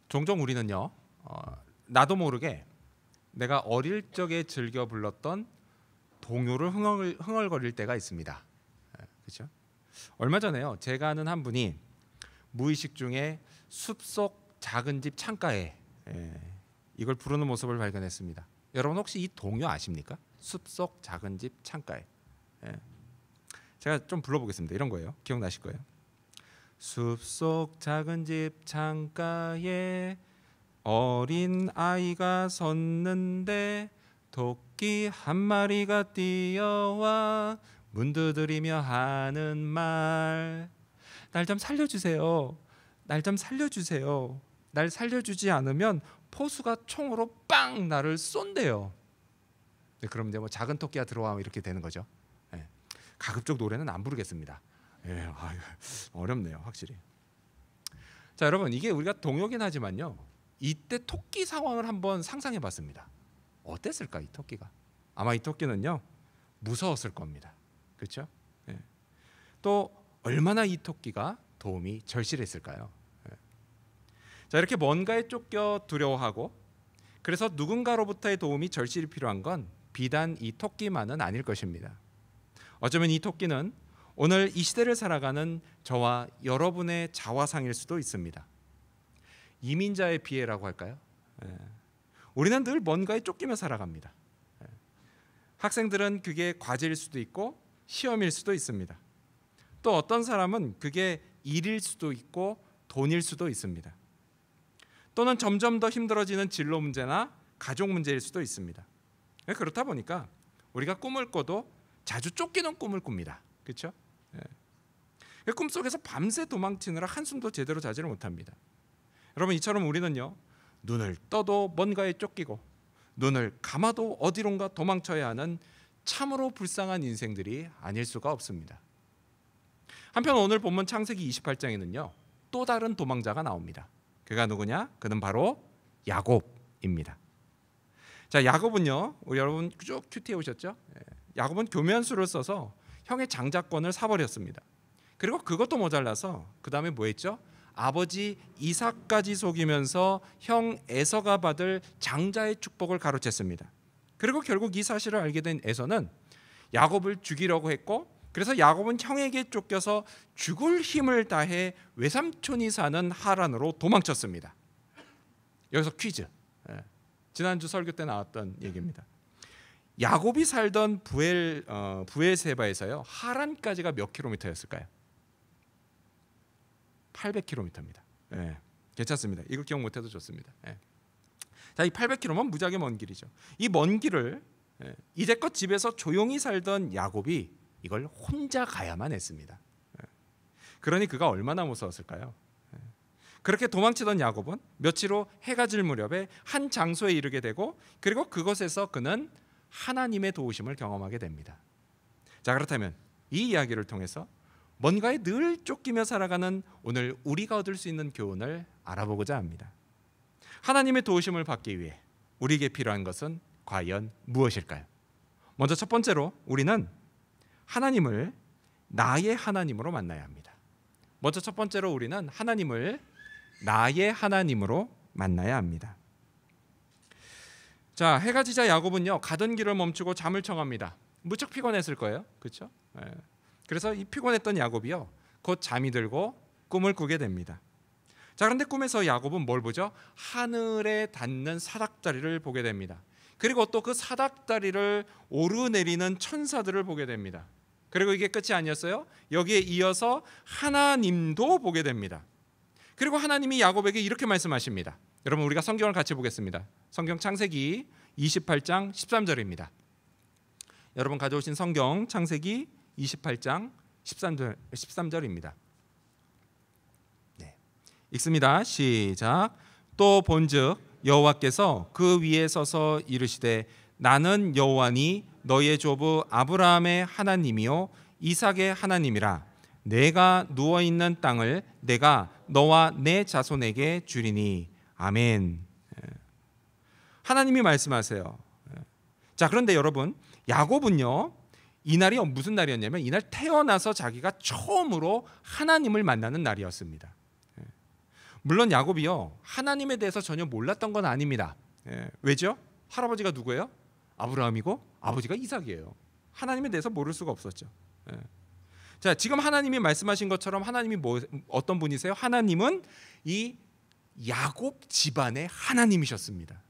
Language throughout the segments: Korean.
종종 우리는요, 나도 모르게 내가 어릴 적에 즐겨 불렀던 동요를 흥얼거릴 때가 있습니다. 그렇죠? 얼마 전에요, 제가 아는 한 분이 무의식 중에 숲속 작은 집 창가에 이걸 부르는 모습을 발견했습니다. 여러분 혹시 이 동요 아십니까? 숲속 작은 집 창가에. 제가 좀 불러보겠습니다. 이런 거예요. 기억나실 거예요. 숲속 작은 집 창가에 어린 아이가 섰는데 토끼 한 마리가 뛰어와 문 두드리며 하는 말, 날 좀 살려주세요. 날 좀 살려주세요. 날 살려주지 않으면 포수가 총으로 빵 나를 쏜대요. 네, 그럼 이제 뭐 작은 토끼가 들어와 이렇게 되는 거죠. 네. 가급적 노래는 안 부르겠습니다. 네, 어렵네요, 확실히. 자, 여러분, 이게 우리가 동요긴 하지만요, 이때 토끼 상황을 한번 상상해봤습니다. 어땠을까, 이 토끼가? 아마 이 토끼는요, 무서웠을 겁니다. 그렇죠? 네. 또 얼마나 이 토끼가 도움이 절실했을까요? 네. 자, 이렇게 뭔가에 쫓겨 두려워하고 그래서 누군가로부터의 도움이 절실히 필요한 건 비단 이 토끼만은 아닐 것입니다. 어쩌면 이 토끼는 오늘 이 시대를 살아가는 저와 여러분의 자화상일 수도 있습니다. 이민자의 비애라고 할까요? 우리는 늘 뭔가에 쫓기며 살아갑니다. 학생들은 그게 과제일 수도 있고 시험일 수도 있습니다. 또 어떤 사람은 그게 일일 수도 있고 돈일 수도 있습니다. 또는 점점 더 힘들어지는 진로 문제나 가족 문제일 수도 있습니다. 그렇다 보니까 우리가 꿈을 꿔도 자주 쫓기는 꿈을 꿉니다. 그렇죠? 꿈속에서 밤새 도망치느라 한숨도 제대로 자지를 못합니다. 여러분, 이처럼 우리는요, 눈을 떠도 뭔가에 쫓기고 눈을 감아도 어디론가 도망쳐야 하는 참으로 불쌍한 인생들이 아닐 수가 없습니다. 한편 오늘 본문 창세기 28장에는요, 또 다른 도망자가 나옵니다. 그가 누구냐? 그는 바로 야곱입니다. 자, 야곱은요, 우리 여러분 쭉 큐티해 오셨죠? 야곱은 교면수를 써서 형의 장자권을 사버렸습니다. 그리고 그것도 모자라서 그 다음에 뭐 했죠? 아버지 이삭까지 속이면서 형 에서가 받을 장자의 축복을 가로챘습니다. 그리고 결국 이 사실을 알게 된 에서는 야곱을 죽이려고 했고, 그래서 야곱은 형에게 쫓겨서 죽을 힘을 다해 외삼촌이 사는 하란으로 도망쳤습니다. 여기서 퀴즈. 지난주 설교 때 나왔던 얘기입니다. 야곱이 살던 부엘세바에서요, 하란까지가 몇 킬로미터였을까요? 800km입니다. 괜찮습니다. 이거 기억 못해도 좋습니다. 자, 이 800km면 무지하게 먼 길이죠. 이 먼 길을 이제껏 집에서 조용히 살던 야곱이 이걸 혼자 가야만 했습니다. 그러니 그가 얼마나 무서웠을까요? 그렇게 도망치던 야곱은 며칠 후 해가 질 무렵에 한 장소에 이르게 되고, 그리고 그곳에서 그는 하나님의 도우심을 경험하게 됩니다. 자, 그렇다면 이 이야기를 통해서 뭔가에 늘 쫓기며 살아가는 오늘 우리가 얻을 수 있는 교훈을 알아보고자 합니다. 하나님의 도우심을 받기 위해 우리에게 필요한 것은 과연 무엇일까요? 먼저 첫 번째로 우리는 하나님을 나의 하나님으로 만나야 합니다. 먼저 첫 번째로 우리는 하나님을 나의 하나님으로 만나야 합니다. 자, 해가 지자 야곱은요, 가던 길을 멈추고 잠을 청합니다. 무척 피곤했을 거예요. 그렇죠? 그래서 이 피곤했던 야곱이요, 곧 잠이 들고 꿈을 꾸게 됩니다. 자, 그런데 꿈에서 야곱은 뭘 보죠? 하늘에 닿는 사닥다리를 보게 됩니다. 그리고 또 그 사닥다리를 오르내리는 천사들을 보게 됩니다. 그리고 이게 끝이 아니었어요. 여기에 이어서 하나님도 보게 됩니다. 그리고 하나님이 야곱에게 이렇게 말씀하십니다. 여러분, 우리가 성경을 같이 보겠습니다. 성경 창세기 28장 13절입니다. 여러분 가져오신 성경 창세기 28장 13절입니다. 네, 읽습니다. 시작. 또 본즉 여호와께서 그 위에 서서 이르시되 나는 여호와니 너의 조부 아브라함의 하나님이요 이삭의 하나님이라. 내가 누워있는 땅을 내가 너와 내 자손에게 주리니. 아멘. 하나님이 말씀하세요. 자, 그런데 여러분, 야곱은요, 이날이 무슨 날이었냐면 이날 태어나서 자기가 처음으로 하나님을 만나는 날이었습니다. 물론 야곱이요 하나님에 대해서 전혀 몰랐던 건 아닙니다. 왜죠? 할아버지가 누구예요? 아브라함이고 아버지가 이삭이에요. 하나님에 대해서 모를 수가 없었죠. 자, 지금 하나님이 말씀하신 것처럼 하나님이 어떤 분이세요? 하나님은 이 야곱 집안의 하나님이셨습니다.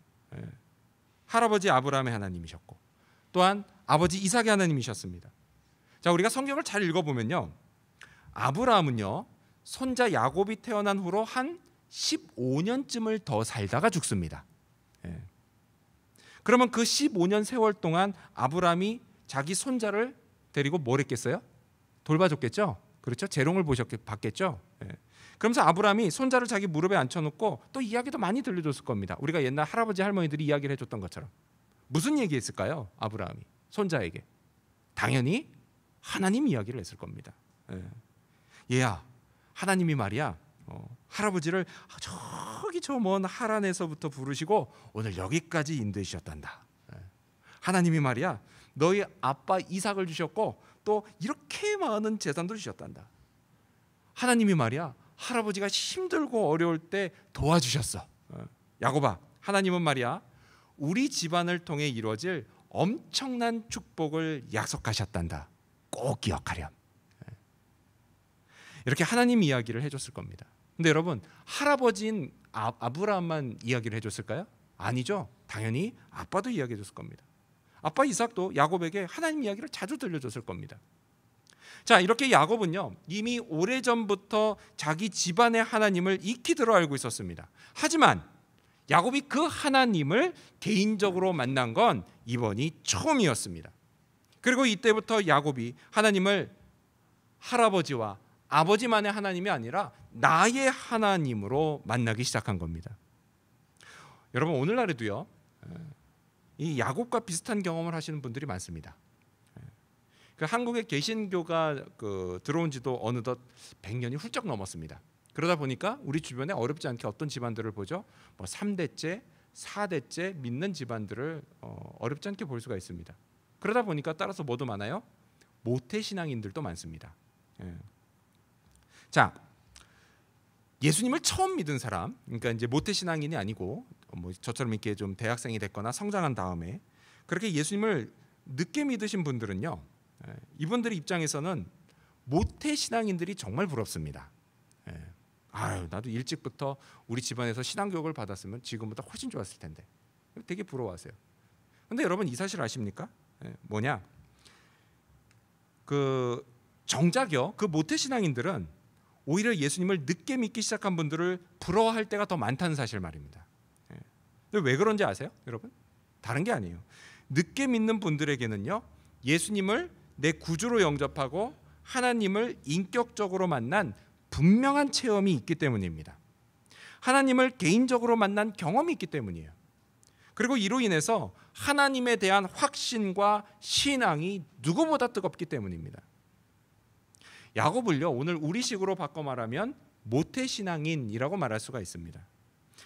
할아버지 아브라함의 하나님이셨고 또한 아버지 이삭의 하나님이셨습니다. 자, 우리가 성경을 잘 읽어보면요, 아브라함은요 손자 야곱이 태어난 후로 한 15년쯤을 더 살다가 죽습니다. 그러면 그 15년 세월 동안 아브라함이 자기 손자를 데리고 뭘 했겠어요? 돌봐줬겠죠. 그렇죠? 재롱을 받겠죠. 그러면서 아브라함이 손자를 자기 무릎에 앉혀놓고 또 이야기도 많이 들려줬을 겁니다. 우리가 옛날 할아버지 할머니들이 이야기를 해줬던 것처럼. 무슨 얘기했을까요? 아브라함이 손자에게 당연히 하나님 이야기를 했을 겁니다. 얘야, 하나님이 말이야 할아버지를 저기 저 먼 하란에서부터 부르시고 오늘 여기까지 인도해 주셨단다. 하나님이 말이야 너희 아빠 이삭을 주셨고 또 이렇게 많은 재산도 주셨단다. 하나님이 말이야 할아버지가 힘들고 어려울 때 도와주셨어. 야곱아, 하나님은 말이야 우리 집안을 통해 이루어질 엄청난 축복을 약속하셨단다. 꼭 기억하렴. 이렇게 하나님 이야기를 해줬을 겁니다. 근데 여러분, 할아버지인 아브라함만 이야기를 해줬을까요? 아니죠. 당연히 아빠도 이야기해줬을 겁니다. 아빠 이삭도 야곱에게 하나님 이야기를 자주 들려줬을 겁니다. 자, 이렇게 야곱은요 이미 오래전부터 자기 집안의 하나님을 익히 들어 알고 있었습니다. 하지만 야곱이 그 하나님을 개인적으로 만난 건 이번이 처음이었습니다. 그리고 이때부터 야곱이 하나님을 할아버지와 아버지만의 하나님이 아니라 나의 하나님으로 만나기 시작한 겁니다. 여러분, 오늘날에도요 이 야곱과 비슷한 경험을 하시는 분들이 많습니다. 그 한국의 개신교가 들어온 지도 어느덧 100년이 훌쩍 넘었습니다. 그러다 보니까 우리 주변에 어렵지 않게 어떤 집안들을 보죠. 뭐 3대째, 4대째 믿는 집안들을 어렵지 않게 볼 수가 있습니다. 그러다 보니까 따라서 뭐도 많아요? 모태신앙인들도 많습니다. 자, 예수님을 처음 믿은 사람, 그러니까 이제 모태신앙인이 아니고 뭐 저처럼 이렇게 좀 대학생이 됐거나 성장한 다음에 그렇게 예수님을 늦게 믿으신 분들은요, 이분들의 입장에서는 모태신앙인들이 정말 부럽습니다. 아유, 나도 일찍부터 우리 집안에서 신앙교육을 받았으면 지금보다 훨씬 좋았을 텐데. 되게 부러워하세요. 근데 여러분, 이 사실 아십니까? 뭐냐? 정작요 그 모태신앙인들은 오히려 예수님을 늦게 믿기 시작한 분들을 부러워할 때가 더 많다는 사실 말입니다. 근데 왜 그런지 아세요, 여러분? 다른 게 아니에요. 늦게 믿는 분들에게는요 예수님을 내 구주로 영접하고 하나님을 인격적으로 만난 분명한 체험이 있기 때문입니다. 하나님을 개인적으로 만난 경험이 있기 때문이에요. 그리고 이로 인해서 하나님에 대한 확신과 신앙이 누구보다 뜨겁기 때문입니다. 야곱을요 오늘 우리식으로 바꿔 말하면 모태신앙인이라고 말할 수가 있습니다.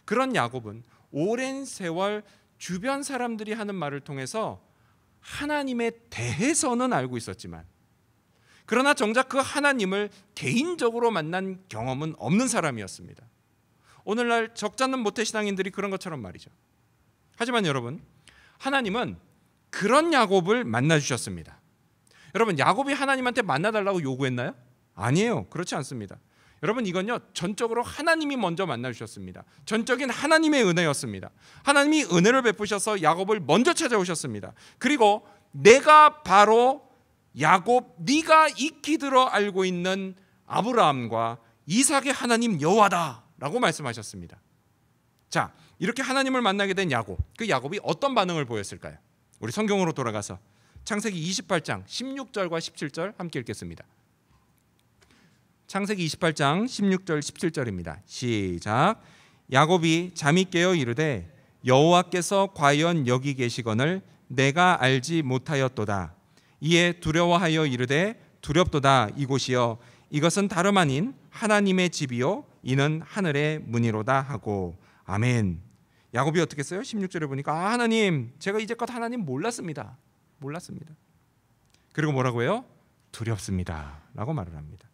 그런 야곱은 오랜 세월 주변 사람들이 하는 말을 통해서 하나님에 대해서는 알고 있었지만, 그러나 정작 그 하나님을 개인적으로 만난 경험은 없는 사람이었습니다. 오늘날 적잖은 모태신앙인들이 그런 것처럼 말이죠. 하지만 여러분, 하나님은 그런 야곱을 만나주셨습니다. 여러분, 야곱이 하나님한테 만나달라고 요구했나요? 아니에요. 그렇지 않습니다. 여러분, 이건요 전적으로 하나님이 먼저 만나주셨습니다. 전적인 하나님의 은혜였습니다. 하나님이 은혜를 베푸셔서 야곱을 먼저 찾아오셨습니다. 그리고 내가 바로 야곱, 네가 익히 들어 알고 있는 아브라함과 이삭의 하나님 여호와다 라고 말씀하셨습니다. 자, 이렇게 하나님을 만나게 된 야곱, 그 야곱이 어떤 반응을 보였을까요? 우리 성경으로 돌아가서 창세기 28장 16절과 17절 함께 읽겠습니다. 창세기 28장 16절 17절입니다. 시작. 야곱이 잠이 깨어 이르되 여호와께서 과연 여기 계시거늘 내가 알지 못하였도다. 이에 두려워하여 이르되 두렵도다. 이곳이여 이것은 다름 아닌 하나님의 집이요 이는 하늘의 문이로다 하고. 아멘. 야곱이 어떻게 했어요? 16절에 보니까 하나님, 제가 이제껏 하나님 몰랐습니다. 그리고 뭐라고 해요? 두렵습니다 라고 말을 합니다.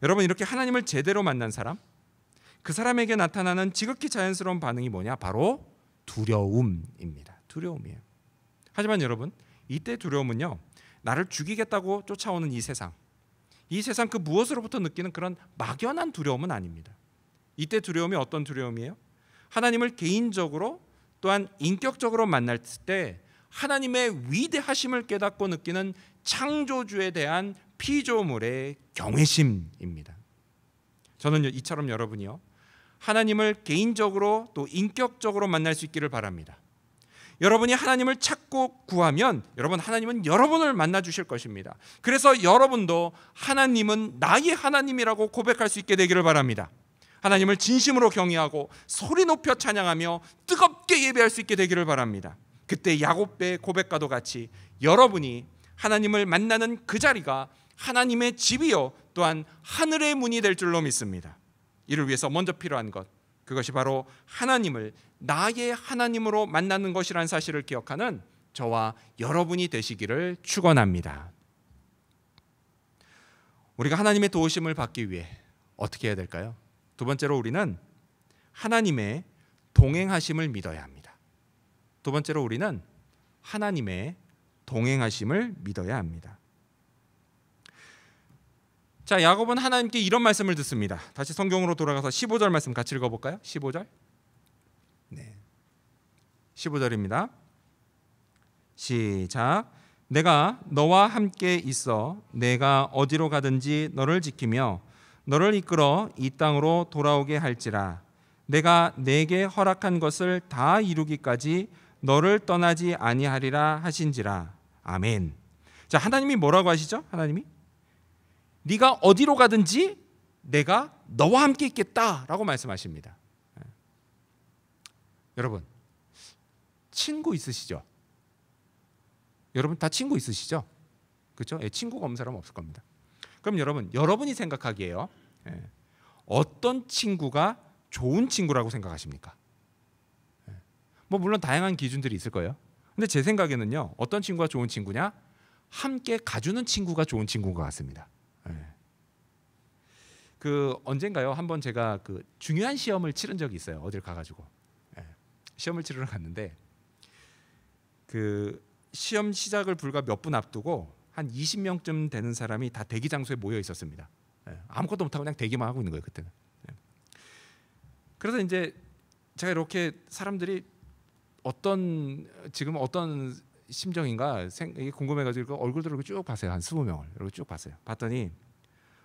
여러분, 이렇게 하나님을 제대로 만난 사람, 그 사람에게 나타나는 지극히 자연스러운 반응이 뭐냐? 바로 두려움입니다. 두려움이에요. 하지만 여러분, 이때 두려움은요, 나를 죽이겠다고 쫓아오는 이 세상 그 무엇으로부터 느끼는 그런 막연한 두려움은 아닙니다. 이때 두려움이 어떤 두려움이에요? 하나님을 개인적으로 또한 인격적으로 만날 때 하나님의 위대하심을 깨닫고 느끼는 창조주에 대한 피조물의 경외심입니다. 저는 이처럼 여러분이요, 하나님을 개인적으로 또 인격적으로 만날 수 있기를 바랍니다. 여러분이 하나님을 찾고 구하면 여러분, 하나님은 여러분을 만나 주실 것입니다. 그래서 여러분도 하나님은 나의 하나님이라고 고백할 수 있게 되기를 바랍니다. 하나님을 진심으로 경외하고 소리 높여 찬양하며 뜨겁게 예배할 수 있게 되기를 바랍니다. 그때 야곱의 고백과도 같이 여러분이 하나님을 만나는 그 자리가 하나님의 집이요 또한 하늘의 문이 될 줄로 믿습니다. 이를 위해서 먼저 필요한 것, 그것이 바로 하나님을 나의 하나님으로 만나는 것이라는 사실을 기억하는 저와 여러분이 되시기를 축원합니다. 우리가 하나님의 도우심을 받기 위해 어떻게 해야 될까요? 두 번째로 우리는 하나님의 동행하심을 믿어야 합니다. 두 번째로 우리는 하나님의 동행하심을 믿어야 합니다. 자, 야곱은 하나님께 이런 말씀을 듣습니다. 다시 성경으로 돌아가서 15절 말씀 같이 읽어볼까요? 15절. 네, 15절입니다. 시작. 내가 너와 함께 있어 내가 어디로 가든지 너를 지키며 너를 이끌어 이 땅으로 돌아오게 할지라. 내가 내게 허락한 것을 다 이루기까지 너를 떠나지 아니하리라 하신지라. 아멘. 자, 하나님이 뭐라고 하시죠? 하나님이 네가 어디로 가든지 내가 너와 함께 있겠다라고 말씀하십니다. 여러분, 친구 있으시죠? 여러분 다 친구 있으시죠? 그렇죠? 친구가 없는 사람은 없을 겁니다. 그럼 여러분이 생각하기에요, 어떤 친구가 좋은 친구라고 생각하십니까? 뭐 물론 다양한 기준들이 있을 거예요. 근데 제 생각에는요, 어떤 친구가 좋은 친구냐? 함께 가주는 친구가 좋은 친구인 것 같습니다. 그 언젠가요, 한번 제가 그 중요한 시험을 치른 적이 있어요. 어딜 가가지고 시험을 치르러 갔는데 그 시험 시작을 불과 몇 분 앞두고 한 20명쯤 되는 사람이 다 대기 장소에 모여 있었습니다. 아무것도 못하고 그냥 대기만 하고 있는 거예요, 그때는. 그래서 이제 제가 이렇게 사람들이 지금 어떤 심정인가 궁금해가지고 얼굴들을 쭉 봤어요. 한 20명을 이렇게 쭉 봤어요. 봤더니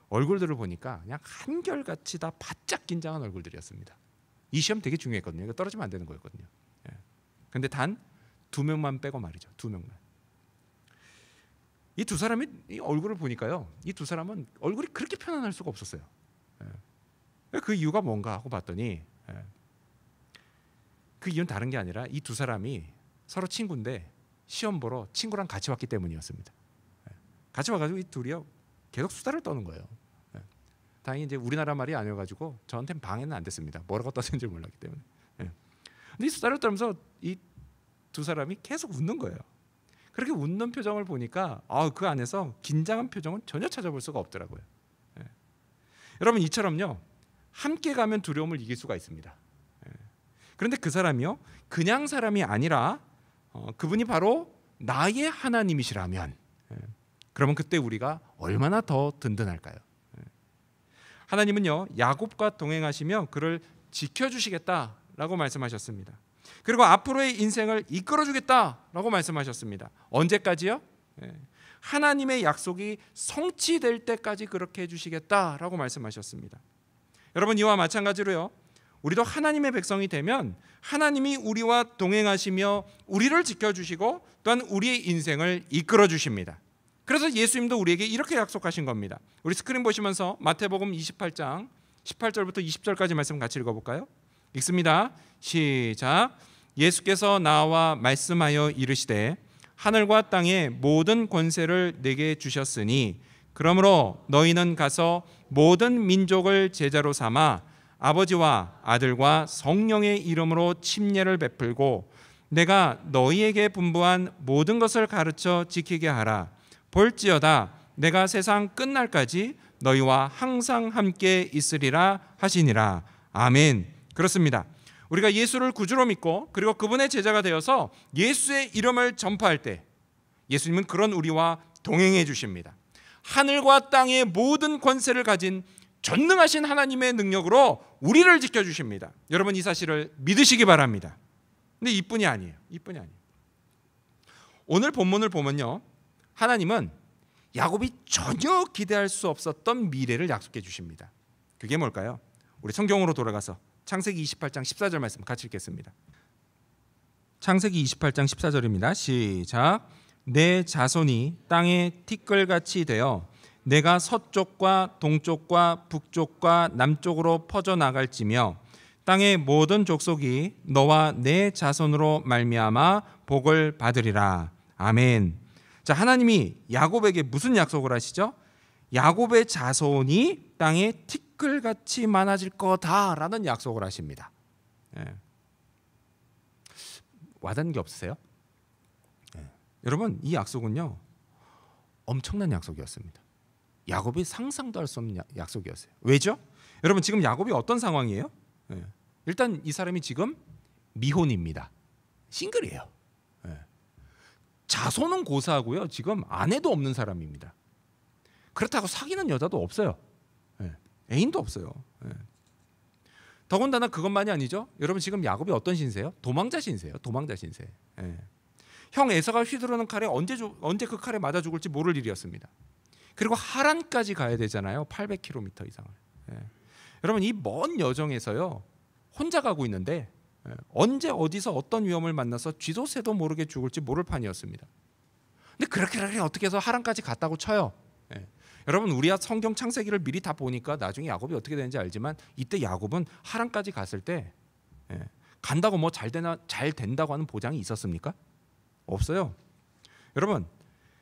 얼굴들을 보니까 그냥 한결같이 다 바짝 긴장한 얼굴들이었습니다. 이 시험 되게 중요했거든요. 이거 떨어지면 안 되는 거였거든요. 근데 단 2명만 빼고 말이죠. 2명만. 이 두 사람이 이 얼굴을 보니까요, 이 두 사람은 얼굴이 그렇게 편안할 수가 없었어요. 그 이유가 뭔가 하고 봤더니 그 이유는 다른 게 아니라 이 두 사람이 서로 친구인데 시험 보러 친구랑 같이 왔기 때문이었습니다. 같이 와가지고 이 둘이요 계속 수다를 떠는 거예요. 다행히 이제 우리나라 말이 아니어가지고 저한테는 방해는 안 됐습니다. 뭐라고 떠는지 몰랐기 때문에. 근데 이 수다를 떨면서 이 두 사람이 계속 웃는 거예요. 그렇게 웃는 표정을 보니까 그 안에서 긴장한 표정은 전혀 찾아볼 수가 없더라고요. 여러분, 이처럼요 함께 가면 두려움을 이길 수가 있습니다. 그런데 그 사람이요 그냥 사람이 아니라 그분이 바로 나의 하나님이시라면 그러면 그때 우리가 얼마나 더 든든할까요? 하나님은요 야곱과 동행하시며 그를 지켜주시겠다라고 말씀하셨습니다. 그리고 앞으로의 인생을 이끌어주겠다라고 말씀하셨습니다. 언제까지요? 하나님의 약속이 성취될 때까지 그렇게 해주시겠다라고 말씀하셨습니다. 여러분, 이와 마찬가지로요 우리도 하나님의 백성이 되면 하나님이 우리와 동행하시며 우리를 지켜주시고 또한 우리의 인생을 이끌어주십니다. 그래서 예수님도 우리에게 이렇게 약속하신 겁니다. 우리 스크린 보시면서 마태복음 28장 18절부터 20절까지 말씀 같이 읽어볼까요? 읽습니다. 시작. 예수께서 나와 말씀하여 이르시되 하늘과 땅의 모든 권세를 내게 주셨으니 그러므로 너희는 가서 모든 민족을 제자로 삼아 아버지와 아들과 성령의 이름으로 침례를 베풀고 내가 너희에게 분부한 모든 것을 가르쳐 지키게 하라. 볼지어다 내가 세상 끝날까지 너희와 항상 함께 있으리라 하시니라. 아멘. 그렇습니다. 우리가 예수를 구주로 믿고 그리고 그분의 제자가 되어서 예수의 이름을 전파할 때 예수님은 그런 우리와 동행해 주십니다. 하늘과 땅의 모든 권세를 가진 전능하신 하나님의 능력으로 우리를 지켜주십니다. 여러분 이 사실을 믿으시기 바랍니다. 근데 이뿐이 아니에요. 오늘 본문을 보면요, 하나님은 야곱이 전혀 기대할 수 없었던 미래를 약속해 주십니다. 그게 뭘까요? 우리 성경으로 돌아가서 창세기 28장 14절 말씀 같이 읽겠습니다. 창세기 28장 14절입니다. 시작. 내 자손이 땅에 티끌같이 되어 내가 서쪽과 동쪽과 북쪽과 남쪽으로 퍼져나갈지며 땅의 모든 족속이 너와 내 자손으로 말미암아 복을 받으리라. 아멘. 자, 하나님이 야곱에게 무슨 약속을 하시죠? 야곱의 자손이 땅에 티끌같이 많아질 거다라는 약속을 하십니다. 와닿는 게 없으세요? 여러분 이 약속은요 엄청난 약속이었습니다. 야곱이 상상도 할 수 없는 약속이었어요. 왜죠? 여러분 지금 야곱이 어떤 상황이에요? 일단 이 사람이 지금 미혼입니다. 싱글이에요. 자손은 고사하고요 지금 아내도 없는 사람입니다. 그렇다고 사귀는 여자도 없어요. 애인도 없어요. 더군다나 그것만이 아니죠. 여러분 지금 야곱이 어떤 신세예요? 도망자 신세예요. 도망자 신세. 형 에서가 휘두르는 칼에 언제 그 칼에 맞아 죽을지 모를 일이었습니다. 그리고 하란까지 가야 되잖아요. 800km 이상을. 여러분 이 먼 여정에서요 혼자 가고 있는데 언제 어디서 어떤 위험을 만나서 쥐도 새도 모르게 죽을지 모를 판이었습니다. 근데 그렇게 어떻게 해서 하란까지 갔다고 쳐요. 여러분 우리야 성경 창세기를 미리 다 보니까 나중에 야곱이 어떻게 되는지 알지만 이때 야곱은 하란까지 갔을 때 간다고 뭐 잘 된다고 하는 보장이 있었습니까? 없어요. 여러분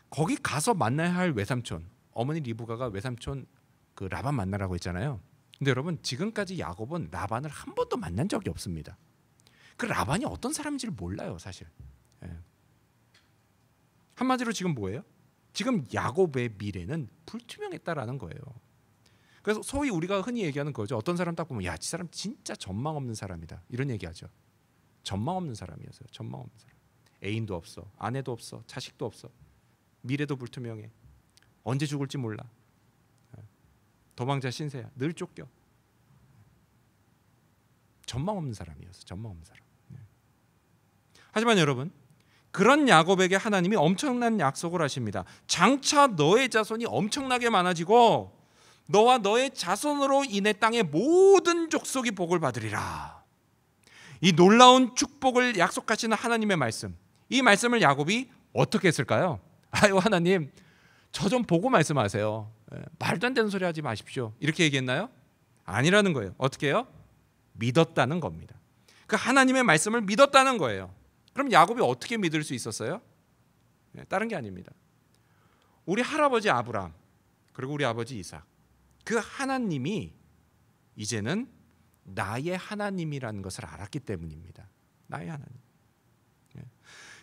거기 가서 만나야 할 외삼촌, 어머니 리브가가 외삼촌 그 라반 만나라고 했잖아요. 근데 여러분 지금까지 야곱은 라반을 한 번도 만난 적이 없습니다. 그 라반이 어떤 사람인지를 몰라요 사실. 한마디로 지금 뭐예요? 지금 야곱의 미래는 불투명했다라는 거예요. 그래서 소위 우리가 흔히 얘기하는 거죠. 어떤 사람 딱 보면 야, 이 사람 진짜 전망 없는 사람이다 이런 얘기하죠. 전망 없는 사람이었어요. 전망 없는 사람. 애인도 없어, 아내도 없어, 자식도 없어, 미래도 불투명해, 언제 죽을지 몰라, 도망자 신세야, 늘 쫓겨. 전망 없는 사람이었어. 전망 없는 사람. 하지만 여러분 그런 야곱에게 하나님이 엄청난 약속을 하십니다. 장차 너의 자손이 엄청나게 많아지고 너와 너의 자손으로 인해 땅의 모든 족속이 복을 받으리라. 이 놀라운 축복을 약속하시는 하나님의 말씀, 이 말씀을 야곱이 어떻게 했을까요? 아유 하나님 저 좀 보고 말씀하세요. 말도 안 되는 소리 하지 마십시오. 이렇게 얘기했나요? 아니라는 거예요. 어떻게 해요? 믿었다는 겁니다. 그 하나님의 말씀을 믿었다는 거예요. 그럼 야곱이 어떻게 믿을 수 있었어요? 다른 게 아닙니다. 우리 할아버지 아브라함 그리고 우리 아버지 이삭, 그 하나님이 이제는 나의 하나님이라는 것을 알았기 때문입니다. 나의 하나님.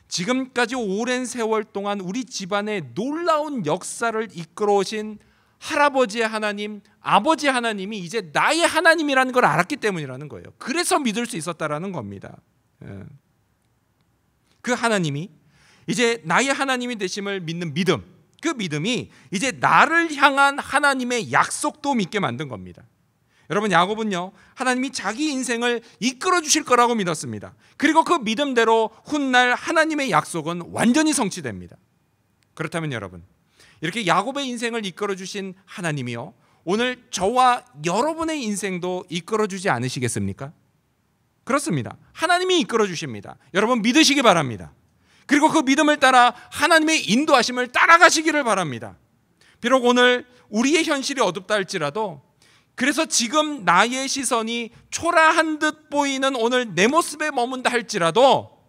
지금까지 오랜 세월 동안 우리 집안의 놀라운 역사를 이끌어오신 할아버지의 하나님, 아버지 하나님이 이제 나의 하나님이라는 걸 알았기 때문이라는 거예요. 그래서 믿을 수 있었다라는 겁니다. 그 하나님이 이제 나의 하나님이 되심을 믿는 믿음, 그 믿음이 이제 나를 향한 하나님의 약속도 믿게 만든 겁니다. 여러분 야곱은요 하나님이 자기 인생을 이끌어 주실 거라고 믿었습니다. 그리고 그 믿음대로 훗날 하나님의 약속은 완전히 성취됩니다. 그렇다면 여러분 이렇게 야곱의 인생을 이끌어 주신 하나님이요 오늘 저와 여러분의 인생도 이끌어 주지 않으시겠습니까? 그렇습니다. 하나님이 이끌어 주십니다. 여러분 믿으시기 바랍니다. 그리고 그 믿음을 따라 하나님의 인도하심을 따라가시기를 바랍니다. 비록 오늘 우리의 현실이 어둡다 할지라도, 그래서 지금 나의 시선이 초라한 듯 보이는 오늘 내 모습에 머문다 할지라도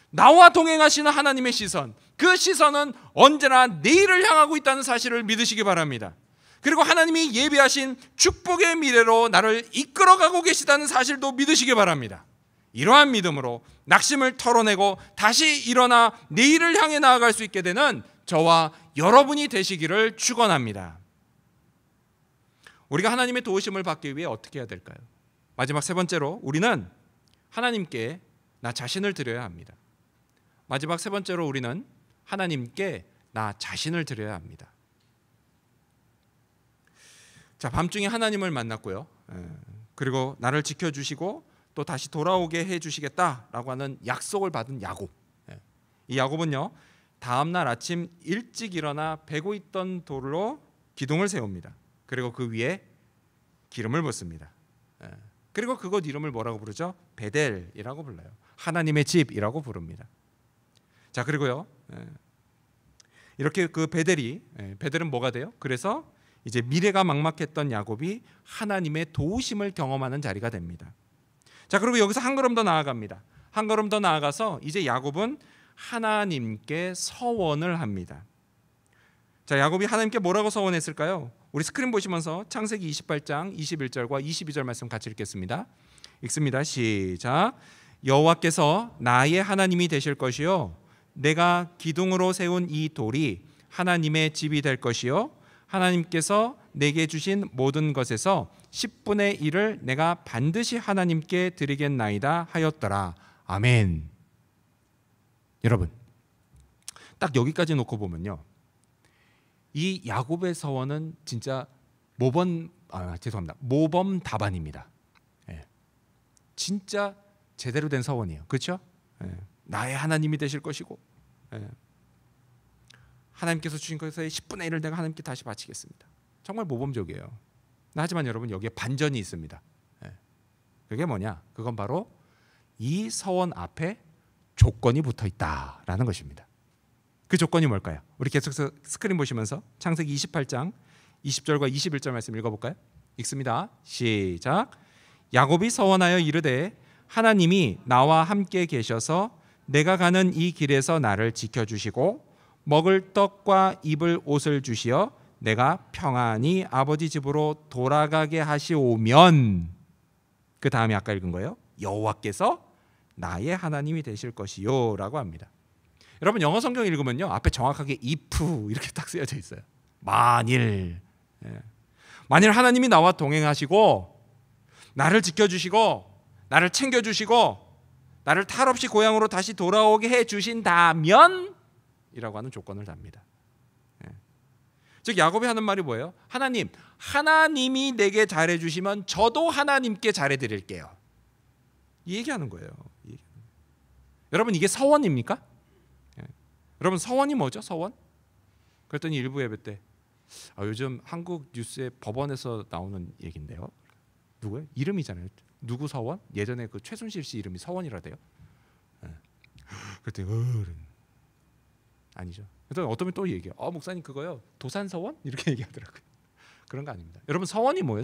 나와 동행하시는 하나님의 시선, 그 시선은 언제나 내일을 향하고 있다는 사실을 믿으시기 바랍니다. 그리고 하나님이 예비하신 축복의 미래로 나를 이끌어가고 계시다는 사실도 믿으시기 바랍니다. 이러한 믿음으로 낙심을 털어내고 다시 일어나 내일을 향해 나아갈 수 있게 되는 저와 여러분이 되시기를 축원합니다. 우리가 하나님의 도우심을 받기 위해 어떻게 해야 될까요? 마지막 세 번째로 우리는 하나님께 나 자신을 드려야 합니다. 마지막 세 번째로 우리는 하나님께 나 자신을 드려야 합니다. 자, 밤중에 하나님을 만났고요. 그리고 나를 지켜주시고 또 다시 돌아오게 해주시겠다라고 하는 약속을 받은 야곱. 이 야곱은요, 다음날 아침 일찍 일어나 베고 있던 돌로 기둥을 세웁니다. 그리고 그 위에 기름을 붓습니다. 그리고 그곳 이름을 뭐라고 부르죠? 베델이라고 불러요. 하나님의 집이라고 부릅니다. 자, 그리고요, 이렇게 그 베델은 뭐가 돼요? 그래서 이제 미래가 막막했던 야곱이 하나님의 도우심을 경험하는 자리가 됩니다. 자, 그리고 여기서 한 걸음 더 나아갑니다. 한 걸음 더 나아가서 이제 야곱은 하나님께 서원을 합니다. 자, 야곱이 하나님께 뭐라고 서원했을까요? 우리 스크린 보시면서 창세기 28장 21절과 22절 말씀 같이 읽겠습니다. 읽습니다. 시작. 여호와께서 나의 하나님이 되실 것이요 내가 기둥으로 세운 이 돌이 하나님의 집이 될 것이요 하나님께서 내게 주신 모든 것에서 10분의 1을 내가 반드시 하나님께 드리겠나이다 하였더라. 아멘. 여러분, 딱 여기까지 놓고 보면요, 이 야곱의 서원은 진짜 모범 답안입니다. 진짜 제대로 된 서원이에요. 그렇죠? 나의 하나님이 되실 것이고 하나님께서 주신 것의 10분의 1을 내가 하나님께 다시 바치겠습니다. 정말 모범적이에요. 하지만 여러분, 여기에 반전이 있습니다. 그게 뭐냐? 그건 바로 이 서원 앞에 조건이 붙어 있다라는 것입니다. 그 조건이 뭘까요? 우리 계속해서 스크린 보시면서 창세기 28장 20절과 21절 말씀 읽어볼까요? 읽습니다. 시작. 야곱이 서원하여 이르되 하나님이 나와 함께 계셔서 내가 가는 이 길에서 나를 지켜주시고 먹을 떡과 입을 옷을 주시어 내가 평안히 아버지 집으로 돌아가게 하시오면, 그 다음에 아까 읽은 거예요. 여호와께서 나의 하나님이 되실 것이요 라고 합니다. 여러분, 영어 성경 읽으면요, 앞에 정확하게 if 이렇게 딱 쓰여져 있어요. 만일 하나님이 나와 동행하시고 나를 지켜주시고 나를 챙겨주시고 나를 탈 없이 고향으로 다시 돌아오게 해주신다면 이라고 하는 조건을 답니다. 즉 야곱이 하는 말이 뭐예요? 하나님이 내게 잘해주시면 저도 하나님께 잘해드릴게요. 이 얘기하는 거예요. 여러분, 이게 서원입니까? 여러분, 서원이 뭐죠? 서원? 그랬더니 일부 예배 때 요즘 한국 뉴스에 법원에서 나오는 얘긴데요. 누구예요? 이름이잖아요. 누구 서원? 예전에 그 최순실 씨 이름이 서원이라 돼요. 그랬더니 아니죠. 그랬더니 어떤 분이 또 얘기해요. 목사님 그거요, 도산서원? 이렇게 얘기하더라고요. 그런 거 아닙니다. 여러분, 서원이 뭐예요?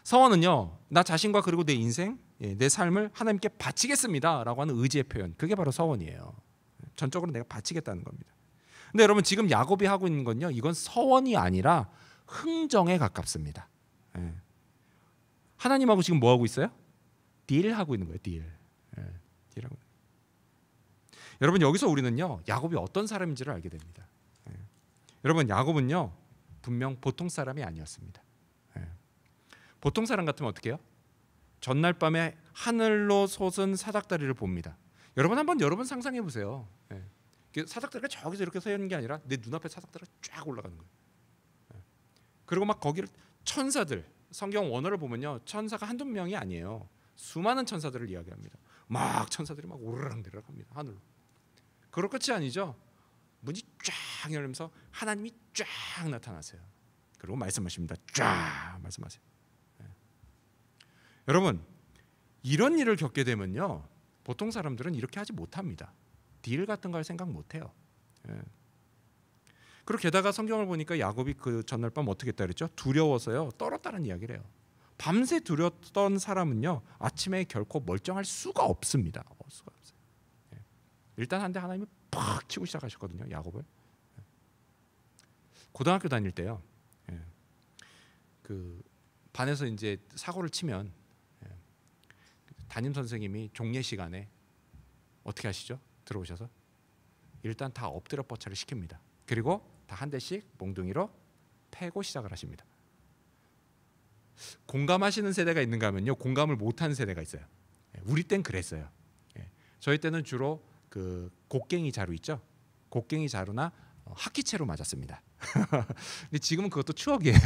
서원은요, 나 자신과 그리고 내 인생, 내 삶을 하나님께 바치겠습니다 라고 하는 의지의 표현, 그게 바로 서원이에요. 전적으로 내가 바치겠다는 겁니다. 근데 여러분, 지금 야곱이 하고 있는 건요, 이건 서원이 아니라 흥정에 가깝습니다. 하나님하고 지금 뭐 하고 있어요? 딜하고 있는 거예요. 딜하고. 여러분, 여기서 우리는요, 야곱이 어떤 사람인지를 알게 됩니다. 여러분, 야곱은요 분명 보통 사람이 아니었습니다. 보통 사람 같으면 어떻게 해요? 전날 밤에 하늘로 솟은 사닥다리를 봅니다. 여러분 상상해 보세요. 사닥다리가 저기서 이렇게 서 있는 게 아니라 내 눈앞에 사닥다리가 쫙 올라가는 거예요. 그리고 막 거기를 천사들, 성경 원어를 보면요, 천사가 한두 명이 아니에요. 수많은 천사들을 이야기합니다. 막 천사들이 막 오르락 내려갑니다. 하늘로. 그럴 것이 아니죠. 문이 쫙 열리면서 하나님이 쫙 나타나세요. 그리고 말씀하십니다. 쫙 말씀하세요. 여러분, 이런 일을 겪게 되면요, 보통 사람들은 이렇게 하지 못합니다. 딜 같은 걸 생각 못해요. 그리고 게다가 성경을 보니까 야곱이 그 전날 밤 어떻게 했다 그랬죠? 두려워서요 떨었다는 이야기를 해요. 밤새 두렸던 사람은요 아침에 결코 멀쩡할 수가 없습니다. 수가 없어요. 일단 한데 하나님이 팍 치고 시작하셨거든요, 야곱을. 고등학교 다닐 때요, 그 반에서 이제 사고를 치면 담임 선생님이 종례 시간에 어떻게 하시죠? 들어오셔서 일단 다 엎드려 뻗쳐를 시킵니다. 그리고 다 한 대씩 몽둥이로 패고 시작을 하십니다. 공감하시는 세대가 있는가 하면요, 공감을 못하는 세대가 있어요. 우리 땐 그랬어요. 저희 때는 주로 그 곡괭이 자루 있죠. 곡괭이 자루나 학기채로 맞았습니다. 근데 지금은 그것도 추억이에요.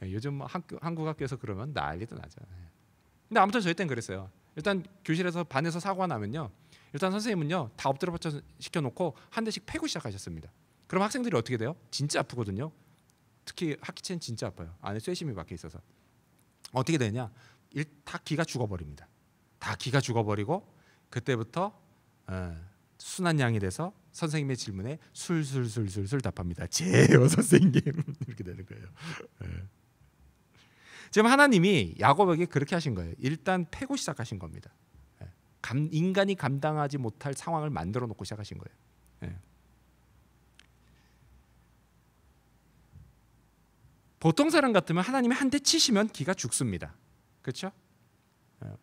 요즘 한국 학교에서 그러면 난리도 나죠. 근데 아무튼 저희 땐 그랬어요. 일단 교실에서 반에서 사고가 나면요, 일단 선생님은요 다 엎드려 받쳐 시켜놓고 한 대씩 패고 시작하셨습니다. 그럼 학생들이 어떻게 돼요? 진짜 아프거든요. 특히 학기채는 진짜 아파요. 안에 쇠심이 박혀 있어서. 어떻게 되냐? 다 기가 죽어버립니다. 다 기가 죽어버리고 그때부터 순한 양이 돼서 선생님의 질문에 술술술술술 답합니다. 제요 선생님. 이렇게 되는 거예요. 지금 하나님이 야곱에게 그렇게 하신 거예요. 일단 패고 시작하신 겁니다. 인간이 감당하지 못할 상황을 만들어 놓고 시작하신 거예요. 보통 사람 같으면 하나님이 한 대 치시면 기가 죽습니다. 그렇죠?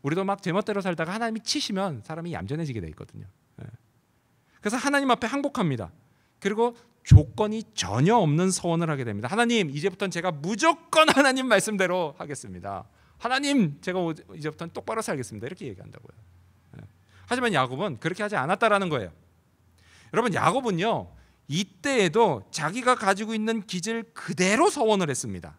우리도 막 제멋대로 살다가 하나님이 치시면 사람이 얌전해지게 돼 있거든요. 그래서 하나님 앞에 항복합니다. 그리고 조건이 전혀 없는 서원을 하게 됩니다. 하나님, 이제부터는 제가 무조건 하나님 말씀대로 하겠습니다. 하나님, 제가 이제부터는 똑바로 살겠습니다. 이렇게 얘기한다고요. 하지만 야곱은 그렇게 하지 않았다라는 거예요. 여러분, 야곱은요 이때에도 자기가 가지고 있는 기질 그대로 서원을 했습니다.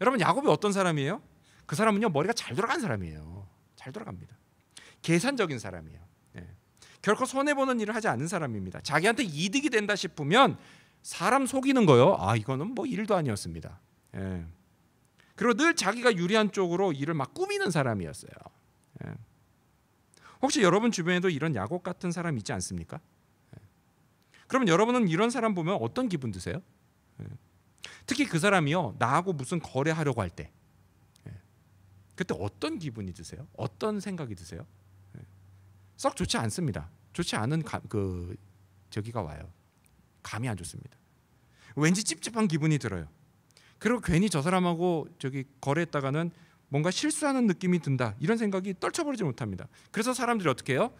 여러분, 야곱이 어떤 사람이에요? 그 사람은요 머리가 잘 돌아간 사람이에요. 잘 돌아갑니다. 계산적인 사람이에요. 결코 손해보는 일을 하지 않는 사람입니다. 자기한테 이득이 된다 싶으면 사람 속이는 거요. 이거는 뭐 일도 아니었습니다. 그리고 늘 자기가 유리한 쪽으로 일을 막 꾸미는 사람이었어요. 혹시 여러분 주변에도 이런 야곱 같은 사람 있지 않습니까? 그러면 여러분은 이런 사람 보면 어떤 기분 드세요? 특히 그 사람이요 나하고 무슨 거래하려고 할 때 그때 어떤 기분이 드세요? 어떤 생각이 드세요? 썩 좋지 않습니다. 좋지 않은 저기가 와요. 감이 안 좋습니다. 왠지 찝찝한 기분이 들어요. 그리고 괜히 저 사람하고 저기 거래했다가는 뭔가 실수하는 느낌이 든다. 이런 생각이 떨쳐버리지 못합니다. 그래서 사람들이 어떻게 해요?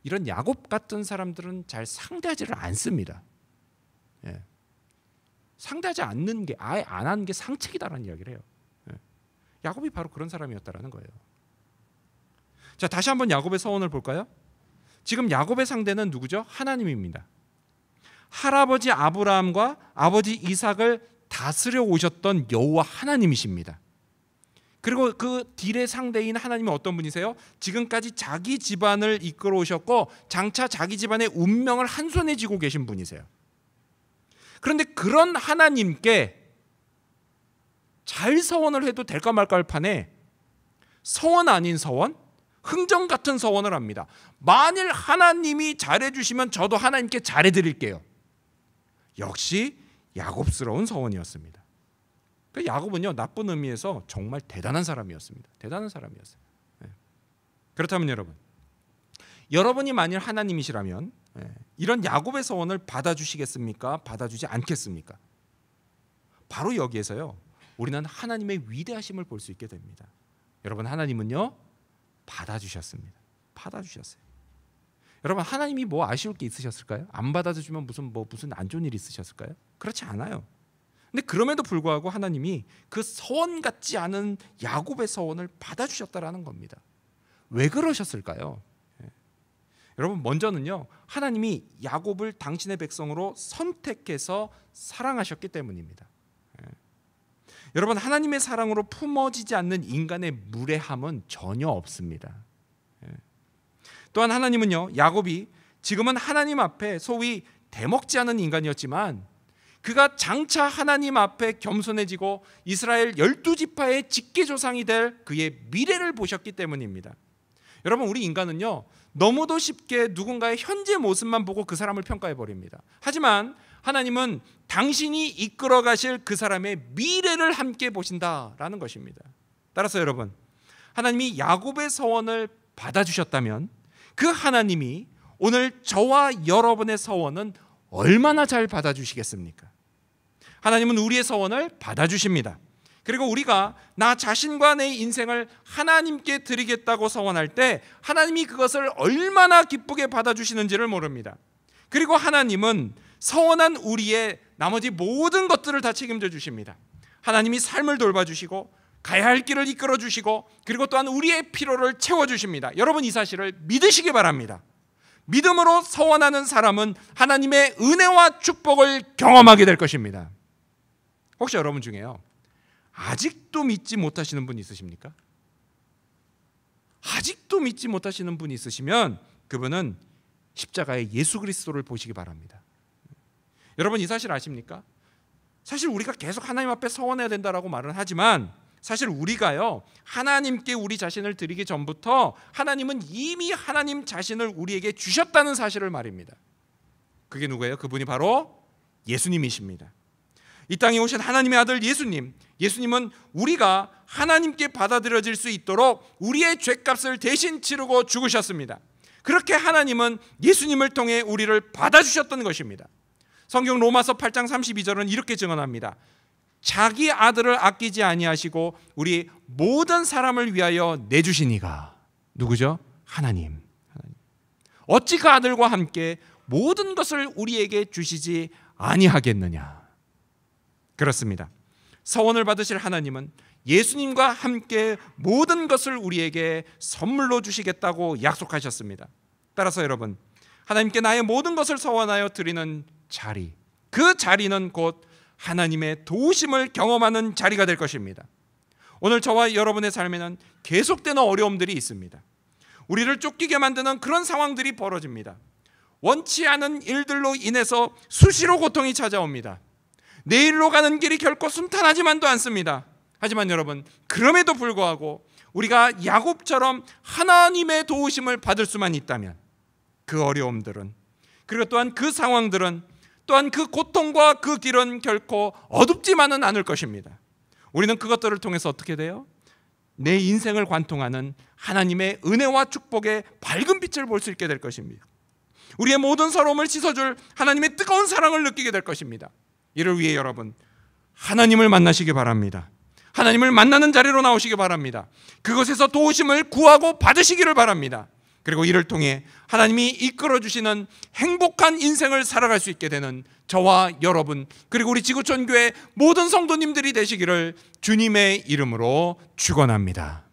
이런 야곱 같은 사람들은 잘 상대하지를 않습니다. 상대하지 않는 게, 아예 안 하는 게 상책이다라는 이야기를 해요. 야곱이 바로 그런 사람이었다라는 거예요. 자, 다시 한번 야곱의 서원을 볼까요? 지금 야곱의 상대는 누구죠? 하나님입니다. 할아버지 아브라함과 아버지 이삭을 다스려 오셨던 여호와 하나님이십니다. 그리고 그 딜의 상대인 하나님은 어떤 분이세요? 지금까지 자기 집안을 이끌어 오셨고 장차 자기 집안의 운명을 한 손에 쥐고 계신 분이세요. 그런데 그런 하나님께 잘 서원을 해도 될까 말까 할 판에 서원 아닌 서원, 흥정 같은 서원을 합니다. 만일 하나님이 잘해주시면 저도 하나님께 잘해드릴게요. 역시 야곱스러운 서원이었습니다. 야곱은요 나쁜 의미에서 정말 대단한 사람이었습니다. 대단한 사람이었어요. 그렇다면 여러분이 만일 하나님이시라면 이런 야곱의 서원을 받아주시겠습니까? 받아주지 않겠습니까? 바로 여기에서요 우리는 하나님의 위대하심을 볼 수 있게 됩니다. 여러분, 하나님은요 받아주셨습니다. 받아주셨어요. 여러분, 하나님이 뭐 아쉬울 게 있으셨을까요? 안 받아주면 무슨 안 좋은 일이 있으셨을까요? 그렇지 않아요. 근데 그럼에도 불구하고 하나님이 그 서원 같지 않은 야곱의 서원을 받아주셨다라는 겁니다. 왜 그러셨을까요? 여러분, 먼저는요 하나님이 야곱을 당신의 백성으로 선택해서 사랑하셨기 때문입니다. 여러분, 하나님의 사랑으로 품어지지 않는 인간의 무례함은 전혀 없습니다. 또한 하나님은요 야곱이 지금은 하나님 앞에 소위 대먹지 않은 인간이었지만 그가 장차 하나님 앞에 겸손해지고 이스라엘 12지파의 직계조상이 될 그의 미래를 보셨기 때문입니다. 여러분, 우리 인간은요 너무도 쉽게 누군가의 현재 모습만 보고 그 사람을 평가해버립니다. 하지만 하나님은 당신이 이끌어 가실 그 사람의 미래를 함께 보신다라는 것입니다. 따라서 여러분, 하나님이 야곱의 서원을 받아주셨다면 그 하나님이 오늘 저와 여러분의 서원은 얼마나 잘 받아주시겠습니까? 하나님은 우리의 서원을 받아주십니다. 그리고 우리가 나 자신과 내 인생을 하나님께 드리겠다고 서원할 때 하나님이 그것을 얼마나 기쁘게 받아주시는지를 모릅니다. 그리고 하나님은 서원한 우리의 나머지 모든 것들을 다 책임져 주십니다. 하나님이 삶을 돌봐주시고 가야 할 길을 이끌어 주시고 그리고 또한 우리의 필요를 채워주십니다. 여러분 이 사실을 믿으시기 바랍니다. 믿음으로 서원하는 사람은 하나님의 은혜와 축복을 경험하게 될 것입니다. 혹시 여러분 중에요 아직도 믿지 못하시는 분 있으십니까? 아직도 믿지 못하시는 분이 있으시면 그분은 십자가의 예수 그리스도를 보시기 바랍니다. 여러분 이 사실 아십니까? 사실 우리가 계속 하나님 앞에 서원해야 된다라고 말은 하지만 사실 우리가요 하나님께 우리 자신을 드리기 전부터 하나님은 이미 하나님 자신을 우리에게 주셨다는 사실을 말입니다. 그게 누구예요? 그분이 바로 예수님이십니다. 이 땅에 오신 하나님의 아들 예수님, 예수님은 우리가 하나님께 받아들여질 수 있도록 우리의 죄값을 대신 치르고 죽으셨습니다. 그렇게 하나님은 예수님을 통해 우리를 받아주셨던 것입니다. 성경 로마서 8장 32절은 이렇게 증언합니다. 자기 아들을 아끼지 아니하시고 우리 모든 사람을 위하여 내주시니가. 누구죠? 하나님. 어찌 그 아들과 함께 모든 것을 우리에게 주시지 아니하겠느냐. 그렇습니다. 서원을 받으실 하나님은 예수님과 함께 모든 것을 우리에게 선물로 주시겠다고 약속하셨습니다. 따라서 여러분 하나님께 나의 모든 것을 서원하여 드리는 자리, 그 자리는 곧 하나님의 도우심을 경험하는 자리가 될 것입니다. 오늘 저와 여러분의 삶에는 계속되는 어려움들이 있습니다. 우리를 쫓기게 만드는 그런 상황들이 벌어집니다. 원치 않은 일들로 인해서 수시로 고통이 찾아옵니다. 내일로 가는 길이 결코 순탄하지만도 않습니다. 하지만 여러분 그럼에도 불구하고 우리가 야곱처럼 하나님의 도우심을 받을 수만 있다면 그 어려움들은 그리고 또한 그 상황들은 또한 그 고통과 그 길은 결코 어둡지만은 않을 것입니다. 우리는 그것들을 통해서 어떻게 돼요? 내 인생을 관통하는 하나님의 은혜와 축복의 밝은 빛을 볼 수 있게 될 것입니다. 우리의 모든 서러움을 씻어줄 하나님의 뜨거운 사랑을 느끼게 될 것입니다. 이를 위해 여러분 하나님을 만나시기 바랍니다. 하나님을 만나는 자리로 나오시기 바랍니다. 그것에서 도우심을 구하고 받으시기를 바랍니다. 그리고 이를 통해 하나님이 이끌어주시는 행복한 인생을 살아갈 수 있게 되는 저와 여러분 그리고 우리 지구촌교회 모든 성도님들이 되시기를 주님의 이름으로 축원합니다.